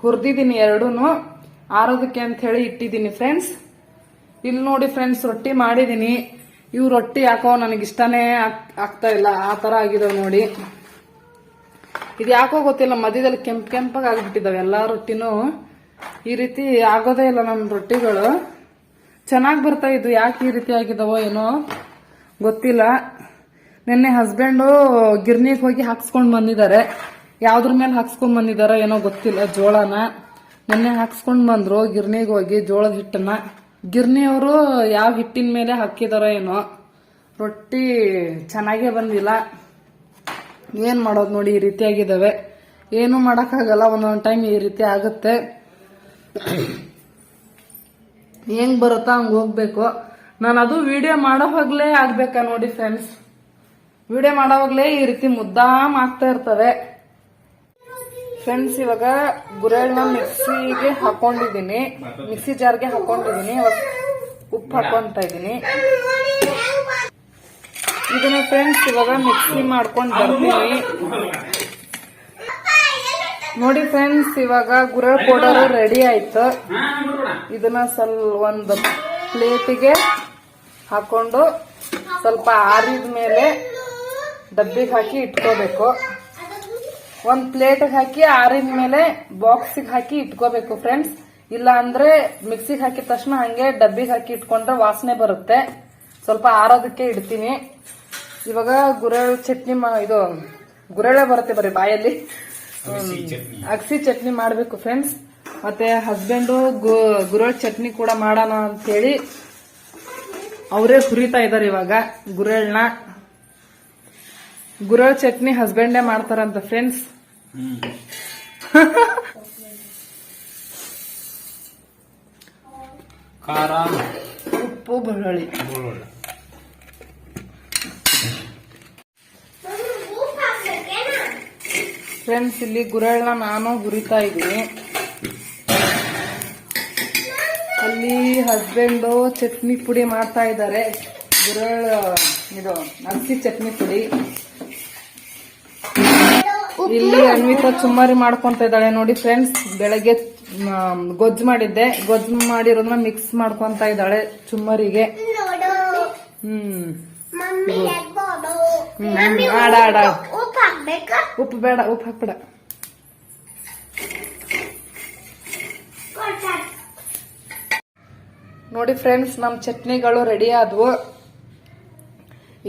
Speaker 1: ಹುರಿದಿದ್ದೀನಿ ಎರಡೂನು, ಆರೋದಕ್ಕೆ ಅಂತ ಹೇಳಿ ಇಟ್ಟಿದ್ದೀನಿ ಫ್ರೆಂಡ್ಸ್. ಇಲ್ಲಿ ನೋಡಿ ಫ್ರೆಂಡ್ಸ್, ರೊಟ್ಟಿ ಮಾಡಿದೀನಿ. ಇವು ರೊಟ್ಟಿ ಯಾಕೋ ನನಗಿಷ್ಟನೇ ಆಗ್ತಾ ಇಲ್ಲ, ಆ ತರ ಆಗಿದಾವೆ ನೋಡಿ. ಇದು ಯಾಕೋ ಗೊತ್ತಿಲ್ಲ, ಮಧ್ಯದಲ್ಲಿ ಕೆಂಪಾಗಿ ಆಗ್ಬಿಟ್ಟಿದಾವೆ ಎಲ್ಲಾ ರೊಟ್ಟಿನೂ. ಈ ರೀತಿ ಆಗೋದೇ ಇಲ್ಲ ನಮ್ಮ ರೊಟ್ಟಿಗಳು. ಚೆನ್ನಾಗಿ ಬರ್ತಾ ಇದ್ವು, ಯಾಕೆ ಈ ರೀತಿ ಆಗಿದಾವೋ ಏನೋ ಗೊತ್ತಿಲ್ಲ. ನಿನ್ನೆ ಹಸ್ಬೆಂಡು ಗಿರ್ನಿಗೆ ಹೋಗಿ ಹಾಕ್ಸ್ಕೊಂಡ್ ಬಂದಿದ್ದಾರೆ. ಯಾವ್ದ್ರ ಮೇಲೆ ಹಾಕ್ಸ್ಕೊಂಡ್ ಬಂದಿದಾರ ಏನೋ ಗೊತ್ತಿಲ್ಲ. ಜೋಳನ ನಿನ್ನೆ ಹಾಕ್ಸ್ಕೊಂಡ್ ಬಂದ್ರು ಗಿರ್ನಿಗೆ ಹೋಗಿ, ಜೋಳದ ಹಿಟ್ಟನ್ನ. ಗಿರ್ನಿಯವರು ಯಾವ ಹಿಟ್ಟಿನ ಮೇಲೆ ಹಾಕಿದಾರೋ ಏನೋ, ರೊಟ್ಟಿ ಚೆನ್ನಾಗೇ ಬಂದಿಲ್ಲ. ಏನ್ ಮಾಡೋದು ನೋಡಿ, ಈ ರೀತಿಯಾಗಿದ್ದಾವೆ. ಏನು ಮಾಡೋಕ್ಕಾಗಲ್ಲ, ಒಂದೊಂದು ಟೈಮ್ ಈ ರೀತಿ ಆಗುತ್ತೆ. ಹೆಂಗ್ ಬರುತ್ತಾ ಹಂಗೆ ಹೋಗ್ಬೇಕು. ನಾನು ಅದು ವಿಡಿಯೋ ಮಾಡೋವಾಗ್ಲೇ ಆಗ್ಬೇಕಾ ನೋಡಿ ಫ್ರೆಂಡ್ಸ್, ವಿಡಿಯೋ ಮಾಡೋವಾಗ್ಲೇ ಈ ರೀತಿ ಮುದ್ದಾಮ್ ಆಗ್ತಾ ಇರ್ತವೆ ಫ್ರೆಂಡ್ಸ್. ಇವಾಗ ಗುರೆಳ್ನ ಮಿಕ್ಸಿಗೆ ಹಾಕೊಂಡಿದೀನಿ, ಮಿಕ್ಸಿ ಜಾರ್ಗೆ ಹಾಕೊಂಡಿದೀನಿ. ಇವಾಗ ಉಪ್ಪು ಹಾಕೊಂತ ಇದೀನಿ. ಇದನ್ನ ಫ್ರೆಂಡ್ಸ್ ಇವಾಗ ಮಿಕ್ಸಿ ಮಾಡ್ಕೊಂಡು ಬರ್ತೀನಿ ನೋಡಿ ಫ್ರೆಂಡ್ಸ್. ಇವಾಗ ಗುರೆಳ್ ಪೌಡರ್ ರೆಡಿ ಆಯ್ತು. ಇದನ್ನ ಒಂದು ಪ್ಲೇಟಿಗೆ ಹಾಕೊಂಡು ಸ್ವಲ್ಪ ಆರಿದ ಮೇಲೆ ಡಬ್ಬಿಗೆ ಹಾಕಿ ಇಟ್ಕೋಬೇಕು. ಒಂದ್ ಪ್ಲೇಟ್ಗೆ ಹಾಕಿ ಆರಿದ ಮೇಲೆ ಬಾಕ್ಸಿಗೆ ಹಾಕಿ ಇಟ್ಕೋಬೇಕು ಫ್ರೆಂಡ್ಸ್. ಇಲ್ಲ ಅಂದ್ರೆ ಮಿಕ್ಸಿಗೆ ಹಾಕಿದ ತಕ್ಷಣ ಹಂಗೆ ಡಬ್ಬಿಗೆ ಹಾಕಿ ಇಟ್ಕೊಂಡ್ರೆ ವಾಸನೆ ಬರುತ್ತೆ. ಸ್ವಲ್ಪ ಆರೋದಕ್ಕೆ ಇಡ್ತೀನಿ. ಇವಾಗ ಗುರೆಳ್ ಚಟ್ನಿ ಇದು ಗುರೆಳೆ ಬರುತ್ತೆ ಬರೀ ಬಾಯಲ್ಲಿ, ಅಗಸಿ ಚಟ್ನಿ ಮಾಡ್ಬೇಕು ಫ್ರೆಂಡ್ಸ್. ಮತ್ತೆ ಹಸ್ಬೆಂಡು ಗುರೆಳ್ ಚಟ್ನಿ ಕೂಡ ಮಾಡೋಣ ಅಂತ ಹೇಳಿ ಅವರೇ ಹುರಿತಾ ಇದಾರೆ ಇವಾಗ ಗುರೆಳ್ನ. ಗುರೆಳ್ ಚಟ್ನಿ ಹಸ್ಬೆಂಡೇ ಮಾಡ್ತಾರಂತ ಫ್ರೆಂಡ್ಸ್.
Speaker 2: ಖಾರ,
Speaker 1: ಉಪ್ಪು, ಬೆಳ್ಳುಳ್ಳಿ. ಫ್ರೆಂಡ್ಸ್ ಇಲ್ಲಿ ಗುರೆಳ್ನ ನಾನು ಹುರಿತಾ ಇದ್ದೀನಿ. ಅಲ್ಲಿ ಹಸ್ಬೆಂಡು ಚಟ್ನಿ ಪುಡಿ ಮಾಡ್ತಾ ಇದ್ದಾರೆ. ಗುರೆಳ್ ಇದು ಅಕ್ಕಿ ಚಟ್ನಿ ಪುಡಿ. ಇಲ್ಲಿ ಅನ್ವಿತಾ ಚುಮ್ಮರಿ ಮಾಡ್ಕೊಂತ ಇದ್ದಾಳೆ ನೋಡಿ ಫ್ರೆಂಡ್ಸ್. ಬೆಳಗ್ಗೆ ಗೊಜ್ಜು ಮಾಡಿದ್ದೆ, ಗೊಜ್ಜು ಮಾಡಿರೋದನ್ನ ಮಿಕ್ಸ್ ಮಾಡ್ಕೊಂತ ಇದ್ದಾಳೆ ಚುಮ್ಮರಿಗೆ. ಆಡ ಉಪ್ಪು ಬೇಡ, ಉಪ್ಪು ಹಾಕ್ಬೇಡ. ನೋಡಿ ಫ್ರೆಂಡ್ಸ್, ನಮ್ ಚಟ್ನಿಗಳು ರೆಡಿ ಆದ್ವು.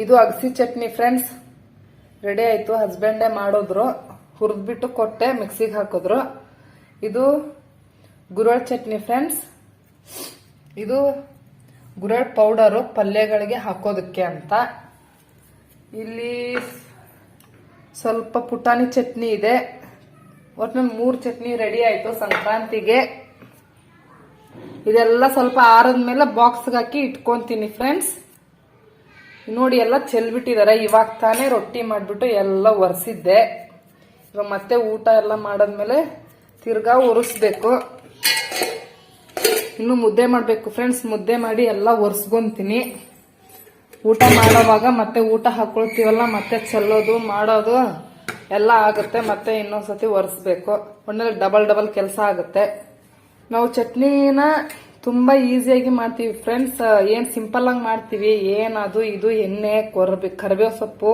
Speaker 1: ಇದು ಅಗಸಿ ಚಟ್ನಿ ಫ್ರೆಂಡ್ಸ್, ರೆಡಿ ಆಯ್ತು. ಹಸ್ಬೆಂಡೇ ಮಾಡಿದ್ರು, ಹುರಿದ್ಬಿಟ್ಟು ಕೊಟ್ಟೆ, ಮಿಕ್ಸಿಗೆ ಹಾಕಿದ್ರು. ಇದು ಗುರೆಳ್ ಚಟ್ನಿ ಫ್ರೆಂಡ್ಸ್. ಇದು ಗುರೆಳ್ ಪೌಡರು ಪಲ್ಯಗಳಿಗೆ ಹಾಕೋದಕ್ಕೆ ಅಂತ. ಇಲ್ಲಿ ಸ್ವಲ್ಪ ಪುಟಾಣಿ ಚಟ್ನಿ ಇದೆ. ಒಟ್ಟಿನಲ್ಲಿ 3 ಚಟ್ನಿ ರೆಡಿ ಆಯ್ತು ಸಂಕ್ರಾಂತಿಗೆ. ಇದೆಲ್ಲ ಸ್ವಲ್ಪ ಆರದ್ಮೇಲೆ ಬಾಕ್ಸ್ಗೆ ಹಾಕಿ ಇಟ್ಕೊಂತೀನಿ ಫ್ರೆಂಡ್ಸ್. ನೋಡಿ ಎಲ್ಲ ಚೆಲ್ಬಿಟ್ಟಿದ್ದಾರೆ. ಇವಾಗ ತಾನೇ ರೊಟ್ಟಿ ಮಾಡ್ಬಿಟ್ಟು ಎಲ್ಲ ಒರೆಸಿದ್ದೆ. ಇವಾಗ ಮತ್ತೆ ಊಟ ಎಲ್ಲ ಮಾಡಾದ್ಮೇಲೆ ತಿರ್ಗಾ ಒರೆಸ್ಬೇಕು. ಇನ್ನು ಮುದ್ದೆ ಮಾಡ್ಬೇಕು ಫ್ರೆಂಡ್ಸ್. ಮುದ್ದೆ ಮಾಡಿ ಎಲ್ಲ ಒರೆಸ್ಕೊಂತೀನಿ. ಊಟ ಮಾಡೋವಾಗ ಮತ್ತೆ ಊಟ ಹಾಕೊಳ್ತೀವಲ್ಲ, ಮತ್ತೆ ಚೆಲ್ಲೋದು ಮಾಡೋದು ಎಲ್ಲ ಆಗುತ್ತೆ. ಮತ್ತೆ ಇನ್ನೊಂದ್ಸತಿ ಒರೆಸ್ಬೇಕು. ಒಳ್ಳೆ ಡಬಲ್ ಕೆಲಸ ಆಗುತ್ತೆ. ನಾವು ಚಟ್ನಿನ ತುಂಬಾ ಈಸಿಯಾಗಿ ಮಾಡ್ತೀವಿ ಫ್ರೆಂಡ್ಸ್. ಏನ್ ಸಿಂಪಲ್ ಆಗಿ ಮಾಡ್ತೀವಿ. ಅದು ಇದು ಎಣ್ಣೆ, ಕರಿಬೇವು ಸೊಪ್ಪು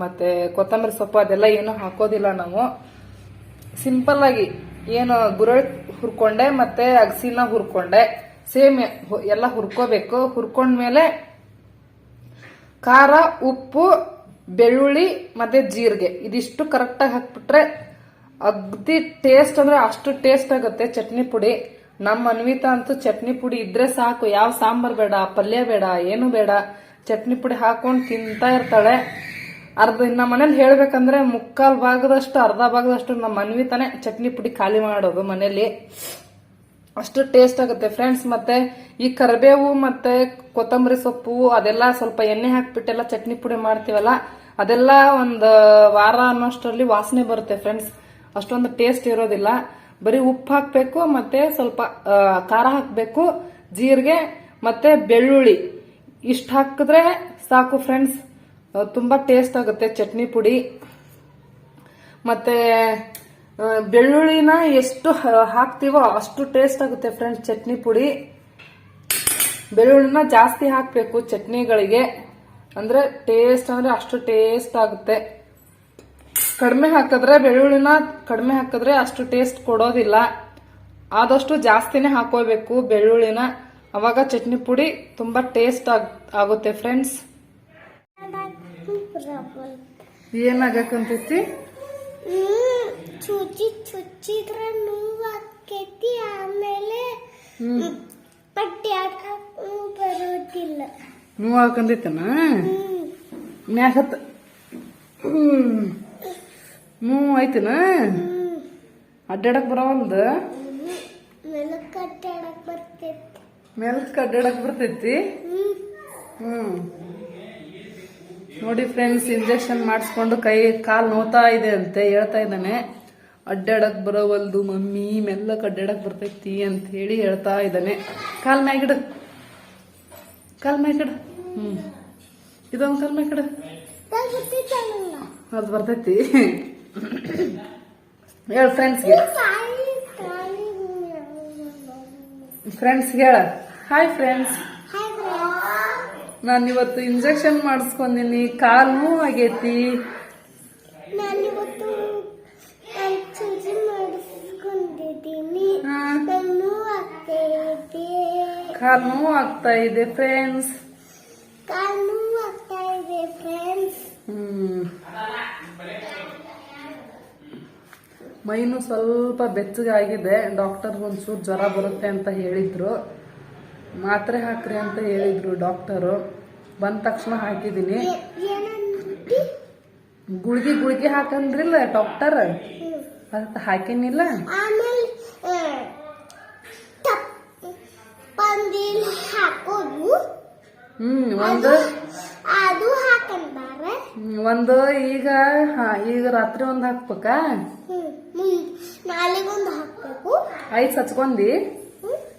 Speaker 1: ಮತ್ತೆ ಕೊತ್ತಂಬರಿ ಸೊಪ್ಪು ಅದೆಲ್ಲ ಏನು ಹಾಕೋದಿಲ್ಲ ನಾವು. ಸಿಂಪಲ್ ಆಗಿ ಏನು ಗುರೆಳ್ ಹುರ್ಕೊಂಡೆ ಮತ್ತೆ ಅಗಸಿನ ಹುರ್ಕೊಂಡೆ, ಸೇಮ್ ಎಲ್ಲ ಹುರ್ಕೋಬೇಕು. ಹುರ್ಕೊಂಡ್ಮೇಲೆ ಖಾರ, ಉಪ್ಪು, ಬೆಳ್ಳುಳ್ಳಿ ಮತ್ತೆ ಜೀರಿಗೆ ಇದಿಷ್ಟು ಕರೆಕ್ಟಾಗಿ ಹಾಕ್ಬಿಟ್ರೆ ಅಗ್ದಿ ಟೇಸ್ಟ್ ಅಂದ್ರೆ ಅಷ್ಟು ಟೇಸ್ಟ್ ಆಗುತ್ತೆ ಚಟ್ನಿ ಪುಡಿ. ನಮ್ಮ ಅನ್ವಿತಾ ಅಂತೂ ಚಟ್ನಿ ಪುಡಿ ಇದ್ರೆ ಸಾಕು, ಯಾವ ಸಾಂಬಾರ್ ಬೇಡ, ಪಲ್ಯ ಬೇಡ, ಏನು ಬೇಡ, ಚಟ್ನಿ ಪುಡಿ ಹಾಕೊಂಡು ತಿಂತಾ ಇರ್ತಾಳೆ. ನಮ್ಮ ಮನೇಲಿ ಹೇಳ್ಬೇಕಂದ್ರೆ ಮುಕ್ಕಾಲ್ ಭಾಗದಷ್ಟು, ಅರ್ಧ ಭಾಗದಷ್ಟು ನಮ್ಮ ಅನ್ವಿತಾನೆ ಚಟ್ನಿ ಪುಡಿ ಖಾಲಿ ಮಾಡೋದು ಮನೇಲಿ. ಅಷ್ಟು ಟೇಸ್ಟ್ ಆಗುತ್ತೆ ಫ್ರೆಂಡ್ಸ್. ಮತ್ತೆ ಈ ಕರಿಬೇವು ಮತ್ತೆ ಕೊತ್ತಂಬರಿ ಸೊಪ್ಪು ಅದೆಲ್ಲ ಸ್ವಲ್ಪ ಎಣ್ಣೆ ಹಾಕ್ಬಿಟ್ಟೆಲ್ಲ ಚಟ್ನಿ ಪುಡಿ ಮಾಡ್ತೀವಲ್ಲ, ಅದೆಲ್ಲ ಒಂದು ವಾರ ಅನ್ನೋಷ್ಟರಲ್ಲಿ ವಾಸನೆ ಬರುತ್ತೆ ಫ್ರೆಂಡ್ಸ್. ಅಷ್ಟೊಂದು ಟೇಸ್ಟ್ ಇರೋದಿಲ್ಲ. ಬರೀ ಉಪ್ಪು ಹಾಕ್ಬೇಕು, ಮತ್ತೆ ಸ್ವಲ್ಪ ಖಾರ ಹಾಕ್ಬೇಕು, ಜೀರಿಗೆ ಮತ್ತೆ ಬೆಳ್ಳುಳ್ಳಿ ಇಷ್ಟು ಹಾಕಿದ್ರೆ ಸಾಕು ಫ್ರೆಂಡ್ಸ್. ತುಂಬಾ ಟೇಸ್ಟ್ ಆಗುತ್ತೆ ಚಟ್ನಿ ಪುಡಿ. ಮತ್ತೆ ಬೆಳ್ಳುಳ್ಳಿನ ಎಷ್ಟು ಹಾಕ್ತಿವೋ ಅಷ್ಟು ಟೇಸ್ಟ್ ಆಗುತ್ತೆ ಫ್ರೆಂಡ್ಸ್ ಚಟ್ನಿ ಪುಡಿ. ಬೆಳ್ಳುಳ್ಳಿನ ಜಾಸ್ತಿ ಹಾಕ್ಬೇಕು ಚಟ್ನಿಗಳಿಗೆ, ಅಂದ್ರೆ ಟೇಸ್ಟ್ ಅಂದ್ರೆ ಅಷ್ಟು ಟೇಸ್ಟ್ ಆಗುತ್ತೆ. ಕಡಿಮೆ ಹಾಕಿದ್ರೆ, ಬೆಳ್ಳುಳ್ಳಿನ ಕಡಿಮೆ ಹಾಕಿದ್ರೆ ಅಷ್ಟು ಟೇಸ್ಟ್ ಕೊಡೋದಿಲ್ಲ. ಆದಷ್ಟು ಜಾಸ್ತಿನೇ ಹಾಕೋಬೇಕು ಬೆಳ್ಳುಳ್ಳಿನ, ಅವಾಗ ಚಟ್ನಿ ಪುಡಿ ತುಂಬಾ ಟೇಸ್ಟ್ ಆಗುತ್ತೆ ಫ್ರೆಂಡ್ಸ್. ಏನಾಗಕ್ಕಂತೈತಿ?
Speaker 3: ಚುಚ್ಚಿದ್ರೆ ನೋವು ಆಕೈತಿ, ಆಮೇಲೆ ಪಟ್ಟಿ ಹಾಕಕ್ಕೂ ಬರೋದಿಲ್ಲ.
Speaker 1: ನೋವು ಹಾಕಂದೈತನ ಮ್ಯಾಗತ್ತ ನೋವು ಆಯ್ತನ. ಅಡ್ಡಾಡಕ್ ಬರೋವಲ್ದು
Speaker 3: ಮೆಲಕ್ ಅಡ್ಡಾಡಕ್ ಬರ್ತೈತಿ.
Speaker 1: ಮೇಲಕ್ಕೆ ಅಡ್ಡಾಡಕ್ ಬರ್ತೈತಿ. ನೋಡಿ ಫ್ರೆಂಡ್ಸ್, ಇಂಜೆಕ್ಷನ್ ಮಾಡಿಸ್ಕೊಂಡು ಕೈ ಕಾಲು ನೋತಾ ಇದೆ ಅಂತೆ ಹೇಳ್ತಾ ಇದ್ದಾನೆ. ಅಡ್ಡಾಡಕ್ ಬರೋವಲ್ದು ಮಮ್ಮಿ, ಮೆಲ್ಲಕ್ಕೆ ಅಡ್ಡಾಡಕ್ ಬರ್ತೈತಿ ಅಂತ ಹೇಳಿ ಹೇಳ್ತಾ ಇದ್ದಾನೆ. ಕಾಲ್ ಮ್ಯಾಗಿಡು, ಕಾಲ್ ಮ್ಯಾಗಿಡು. ಇದೊಂದು ಕಾಲ್ ಮ್ಯಾಗಿಡು. ಅದು ಬರ್ತೈತಿ. ಹೇಳ ಫ್ರೆಂಡ್ಸ್ಗೆ, ಹೇಳ ಹಾಯ್ ಫ್ರೆಂಡ್ಸ್. ನಾನು ಇವತ್ತು ಇಂಜೆಕ್ಷನ್ ಮಾಡಿಸ್ಕೊಂಡಿನಿ, ಕಾಲು ನೋವು ಆಗೈತಿ.
Speaker 3: ನಾನಿವತ್ತು ಚೂಜಿ ಮಾಡಿಸ್ಕೊಂಡಿದ್ದೀನಿ. ನೋವು ಆಗ್ತೈತಿ.
Speaker 1: ಕಾಲು ನೋವು ಆಗ್ತಾ ಇದೆ ಫ್ರೆಂಡ್ಸ್.
Speaker 3: ಕಾಲು ನೋವು ಆಗ್ತಾ ಇದೆ ಫ್ರೆಂಡ್ಸ್.
Speaker 1: ಮೈನು ಸ್ವಲ್ಪ ಬೆಚ್ಚಗಾಗಿದೆ. ಡಾಕ್ಟರ್ ಒಂಚೂರು ಜ್ವರ ಬರುತ್ತೆ ಅಂತ ಹೇಳಿದ್ರು. ಮಾತ್ರೆ ಹಾಕ್ರಿ ಅಂತ ಹೇಳಿದ್ರು ಡಾಕ್ಟರು. ಬಂದ ತಕ್ಷಣ ಹಾಕಿದ್ದೀನಿ. ಗುಳಿಗೆ ಹಾಕಂದ್ರಿಲ್ಲ ಡಾಕ್ಟರ್, ಅದಕ್ಕೆ ಹಾಕಿನಿಲ್ಲ.
Speaker 3: ಆಮೇಲೆ ಪಂದಿಲ್ ಹಾಕೋದು.
Speaker 1: ಒಂದು
Speaker 3: ಅದು ಹಾಕಂದಾರ.
Speaker 1: ಒಂದು ಈಗ ರಾತ್ರಿ ಒಂದು ಹಾಕ್ಬೇಕಾ?
Speaker 3: ನಾಳೆಗೊಂದು ಹಾಕ್ಬೇಕು.
Speaker 1: ಐಸ್ ಹಚ್ಕೊಂಡಿ?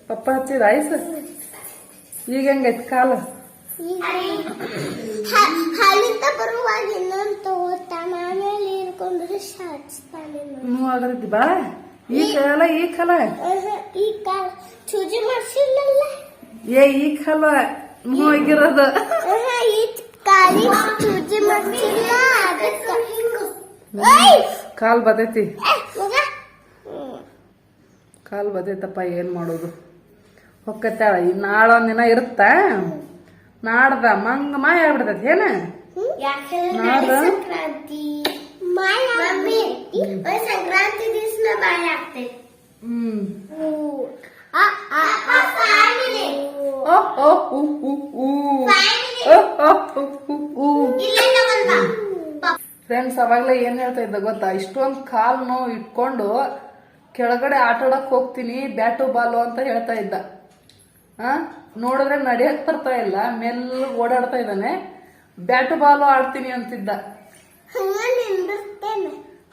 Speaker 1: ಪಪ್ಪ ಹಚ್ಚಿದ ಐಸ್? ಈಗ ಹೆಂಗೈತಿ ಕಾಲು?
Speaker 3: ಹಾಲಿಂದ ಬರುವಾಗ ಇನ್ನೊಂದು ತಗೋತಾನ, ಆಮೇಲೆ ಇರ್ಕೊಂಡ್ರೆ ಹಚ್ತಾನೆ.
Speaker 1: ಆಗತೈತಿ ಬಾ. ಈ ಕಾಲ
Speaker 3: ಈ ಕಾಲ ಚೂಜಿ ಮಾಡ್ಸಿಲ್ಲಲ್ಲ.
Speaker 1: ಈ ಕಾಲ ಹೋಗಿರೋದು.
Speaker 3: ಈ ಕಾಲಿ ಚೂಜಿ ಮಾಡ್ಸಿಲ್ಲ, ಅದಕ್ಕೆ
Speaker 1: ಕಾಲ್ ಬದೈತಿ. ಕಾಲ್ ಬದೈತಪ್ಪ, ಏನ್ ಮಾಡೋದು? ಹೊಕ್ಕತ್ತಾಳ. ನಾಳೊಂದ್ ದಿನ ಇರುತ್ತ, ನಾಡ್ದ ಮಂಗ ಮಾಯ ಆಗ್ಬಿಡ್ತೈತಿ. ಏನ
Speaker 3: ಸಂಕ್ರಾಂತಿ ಸಂಕ್ರಾಂತಿ ದಿವಸ ಬಾಯ ಆಗ್ತೈತಿ.
Speaker 1: ಫ್ರೆಂಡ್ಸ್, ಅವಾಗ್ಲೇ ಏನ್ ಹೇಳ್ತಾ ಇದ್ದ ಗೊತ್ತಾ? ಇಷ್ಟೊಂದು ಕಾಲ್ ನೋವು ಇಟ್ಕೊಂಡು ಕೆಳಗಡೆ ಆಟ ಆಡಕ್ ಹೋಗ್ತೀನಿ, ಬ್ಯಾಟು ಬಾಲು ಅಂತ ಹೇಳ್ತಾ ಇದ್ದ. ನೋಡಿದ್ರೆ ನಡಿಯಕ್ ಬರ್ತಾ ಇಲ್ಲ, ಮೆಲ್ಲ ಓಡಾಡ್ತಾ ಇದ್ದಾನೆ. ಬ್ಯಾಟು ಬಾಲು ಆಡ್ತೀನಿ ಅಂತಿದ್ದ.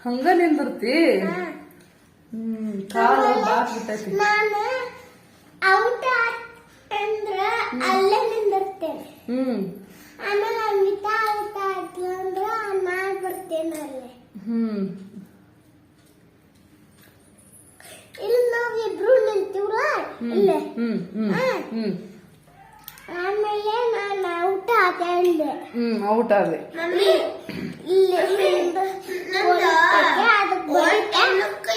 Speaker 1: ಹಂಗ ನಿಂದಿರ್ತಿ? ಕಾಲು ಬಾಕ್ಬಿಟ್ಟೈತಿ.
Speaker 3: ನಾನು ಔಟ್ ಅಂದ್ರ ಅಲ್ಲೇ ನಿಂದಿರ್ತೇನೆ. ಆಮೇಲೆ ಅನ್ವಿತಾ ಔಟ್ ಆದ್ಲು ಅಂದ್ರ ನಾನ್ ಬರ್ತೇನೆ ಅಲ್ಲೇ. ಇಲ್ಲಿ ನಾವಿಬ್ರು ನಿಂತೀವ್ರ ಇಲ್ಲೇ. ಆಮೇಲೆ ನಾನು ಔಟ್ ಆದೆ.
Speaker 1: ಔಟ್ ಆದೆ.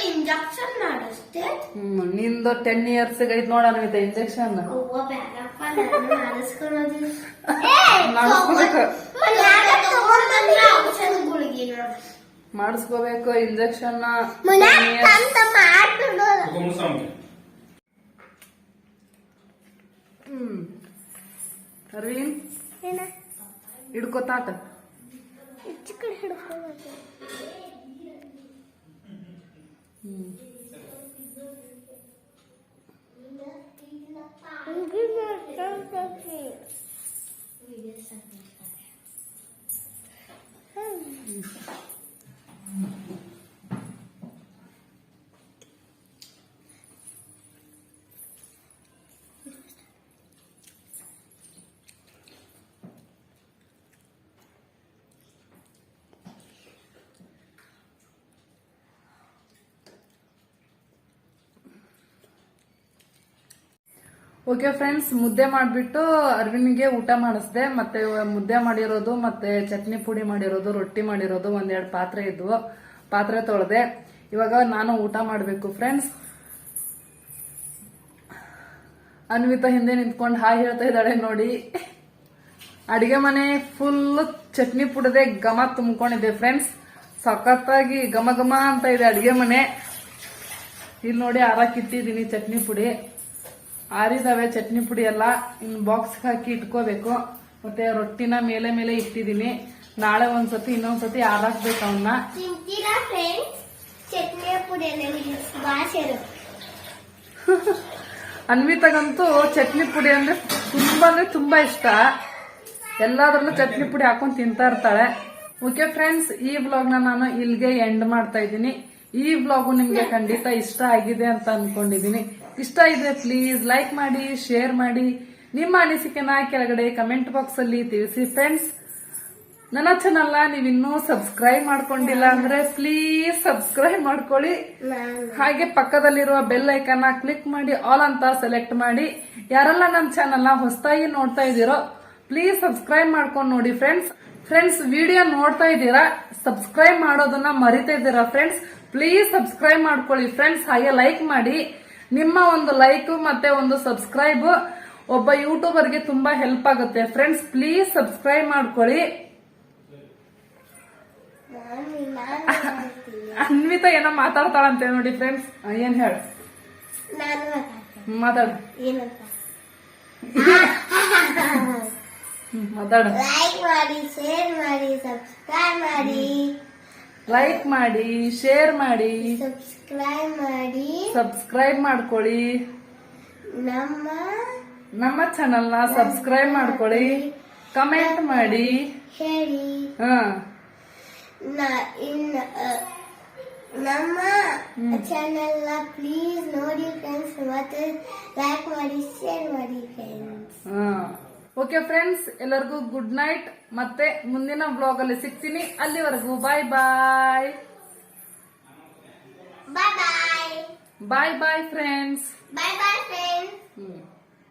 Speaker 3: ಇಂಜೆಕ್ಷನ್ ಮಾಡಿಸ್ತೆ.
Speaker 1: ನಿಂದು 10 years ಐತ್ ನೋಡ ಅನ್ವಿತ ಇಂಜೆಕ್ಷನ್. ಮಾಡಿಸ್ಕೋಬೇಕು ಇಂಜೆಕ್ಷನ್. ಅರವಿಂದ್ ಹಿಡ್ಕೋತಾಟ. ಓಕೆ ಫ್ರೆಂಡ್ಸ್, ಮುದ್ದೆ ಮಾಡಿಬಿಟ್ಟು ಅರವಿಂದ್ಗೆ ಊಟ ಮಾಡಿಸ್ದೆ. ಮತ್ತೆ ಮುದ್ದೆ ಮಾಡಿರೋದು, ಮತ್ತೆ ಚಟ್ನಿ ಪುಡಿ ಮಾಡಿರೋದು, ರೊಟ್ಟಿ ಮಾಡಿರೋದು, 1-2 ಪಾತ್ರೆ ಇದ್ವು. ಪಾತ್ರೆ ತೊಳೆದೆ. ಇವಾಗ ನಾನು ಊಟ ಮಾಡಬೇಕು ಫ್ರೆಂಡ್ಸ್. ಅನ್ವಿತಾ ಹಿಂದೆ ನಿಂತ್ಕೊಂಡು ಹಾಯ್ ಹೇಳ್ತಾ ಇದ್ದಾಳೆ ನೋಡಿ. ಅಡಿಗೆ ಮನೆ ಫುಲ್ ಚಟ್ನಿ ಪುಡದೆ ಘಮ ತುಂಬಿಕೊಂಡಿದೆ ಫ್ರೆಂಡ್ಸ್. ಸಖತ್ತಾಗಿ ಘಮ ಘಮ ಅಂತ ಇದೆ ಅಡಿಗೆ ಮನೆ. ಇಲ್ಲಿ ನೋಡಿ ಆರಾಕಿಟ್ಟಿದ್ದೀನಿ ಚಟ್ನಿ ಪುಡಿ. ಆರಿದಾವೆ ಚಟ್ನಿ ಪುಡಿ ಎಲ್ಲ. ಇನ್ನು ಬಾಕ್ಸ್ಗೆ ಹಾಕಿ ಇಟ್ಕೋಬೇಕು. ಮತ್ತೆ ರೊಟ್ಟಿನ ಮೇಲೆ ಇಟ್ಟಿದ್ದೀನಿ. ನಾಳೆ ಒಂದ್ಸತಿ ಇನ್ನೊಂದ್ಸತಿ ಆರಾಕ್ಬೇಕು ಅವನ್ನ.
Speaker 3: ಚಟ್ನಿಯ ಪುಡಿ ನನಗೆ ಭಾಷೆ
Speaker 1: ಅನ್ವಿತಾಗಂತೂ ಚಟ್ನಿ ಪುಡಿ ಅಂದ್ರೆ ತುಂಬಾ ಇಷ್ಟ. ಎಲ್ಲಾದ್ರಲ್ಲೂ ಚಟ್ನಿ ಪುಡಿ ಹಾಕೊಂಡ್ ತಿಂತಾ ಇರ್ತಾಳೆ. ಓಕೆ ಫ್ರೆಂಡ್ಸ್, ಈ ವ್ಲಾಗ್ ನಾನು ಇಲ್ಲಿಗೆ ಎಂಡ್ ಮಾಡ್ತಾ ಇದ್ದೀನಿ. ಈ ವ್ಲಾಗು ನಿಮ್ಗೆ ಖಂಡಿತ ಇಷ್ಟ ಆಗಿದೆ ಅಂತ ಅನ್ಕೊಂಡಿದೀನಿ. ಇಷ್ಟ ಇದೆ ಪ್ಲೀಸ್ ಲೈಕ್ ಮಾಡಿ, ಶೇರ್ ಮಾಡಿ, ನಿಮ್ಮ ಅನಿಸಿಕೆನ ಕೆಳಗಡೆ ಕಮೆಂಟ್ ಬಾಕ್ಸ್ ಅಲ್ಲಿ ತಿಳಿಸಿ ಫ್ರೆಂಡ್ಸ್. ನನ್ನ ಚಾನಲ್ ನೀವಿನ್ನೂ ಸಬ್ಸ್ಕ್ರೈಬ್ ಮಾಡ್ಕೊಂಡಿಲ್ಲ ಅಂದ್ರೆ ಪ್ಲೀಸ್ ಸಬ್ಸ್ಕ್ರೈಬ್ ಮಾಡ್ಕೊಳ್ಳಿ. ಹಾಗೆ ಪಕ್ಕದಲ್ಲಿರುವ ಬೆಲ್ ಐಕಾನ್ ಕ್ಲಿಕ್ ಮಾಡಿ ಆಲ್ ಅಂತ ಸೆಲೆಕ್ಟ್ ಮಾಡಿ. ಯಾರೆಲ್ಲ ನನ್ನ ಚಾನಲ್ ಹೊಸದಾಗಿ ನೋಡ್ತಾ ಇದ್ದೀರೋ ಪ್ಲೀಸ್ ಸಬ್ಸ್ಕ್ರೈಬ್ ಮಾಡ್ಕೊಂಡು ನೋಡಿ ಫ್ರೆಂಡ್ಸ್ ವಿಡಿಯೋ ನೋಡ್ತಾ ಇದ್ದೀರಾ, ಸಬ್ಸ್ಕ್ರೈಬ್ ಮಾಡೋದನ್ನ ಮರಿತಾ ಇದ್ದೀರಾ ಫ್ರೆಂಡ್ಸ್. ಪ್ಲೀಸ್ ಸಬ್ಸ್ಕ್ರೈಬ್ ಮಾಡ್ಕೊಳ್ಳಿ ಫ್ರೆಂಡ್ಸ್. ಹಾಗೆ ಲೈಕ್ ಮಾಡಿ. ನಿಮ್ಮ ಒಂದು ಲೈಕ್ ಮತ್ತೆ ಒಂದು ಸಬ್ಸ್ಕ್ರೈಬ್ ಒಬ್ಬ ಯೂಟ್ಯೂಬರ್ಗೆ ತುಂಬಾ ಹೆಲ್ಪ್ ಆಗುತ್ತೆ ಫ್ರೆಂಡ್ಸ್. ಪ್ಲೀಸ್ ಸಬ್ಸ್ಕ್ರೈಬ್ ಮಾಡ್ಕೊಳ್ಳಿ. ಅನ್ವಿತಾ ಏನೋ ಮಾತಾಡ್ತಾಳಂತೆ ನೋಡಿ ಫ್ರೆಂಡ್ಸ್. ಏನ್ ಹೇಳ ಮಾತಾಡು ಮಾತಾಡು.
Speaker 3: ಲೈಕ್ ಮಾಡಿ, ಶೇರ್ ಮಾಡಿ, ಸಬ್ಸ್ಕ್ರೈಬ್ ಮಾಡಿ.
Speaker 1: ಲೈಕ್ ಮಾಡಿ, ಶೇರ್ ಮಾಡಿ, ಸಬ್ಸ್ಕ್ರೈಬ್ ಮಾಡ್ಕೊಳ್ಳಿ. ನಮ್ಮ ಚಾನಲ್ ನ ಸಬ್ಸ್ಕ್ರೈಬ್ ಮಾಡ್ಕೊಳ್ಳಿ, ಕಮೆಂಟ್ ಮಾಡಿ
Speaker 3: ಹೇಳಿ. ನಮ್ಮ ಚಾನೆಲ್ ನ ಪ್ಲೀಸ್ ನೋಡಿ ಫ್ರೆಂಡ್ಸ್, ಮತ್ತೆ ಲೈಕ್ ಮಾಡಿ, ಶೇರ್ ಮಾಡಿ ಫ್ರೆಂಡ್ಸ್.
Speaker 1: ಓಕೆ ಫ್ರೆಂಡ್ಸ್, ಎಲ್ಲರಿಗೂ ಗುಡ್ ನೈಟ್. ಮತ್ತೆ ಮುಂದಿನ ಬ್ಲಾಗ್ ಅಲ್ಲಿ ಸಿಗ್ತೀನಿ. ಅಲ್ಲಿವರೆಗೂ ಬಾಯ್ ಬಾಯ್.
Speaker 3: ಬಾಯ್ ಬಾಯ್.
Speaker 1: ಬಾಯ್ ಬಾಯ್ ಫ್ರೆಂಡ್ಸ್.
Speaker 3: ಬಾಯ್ ಬಾಯ್ ಫ್ರೆಂಡ್ಸ್.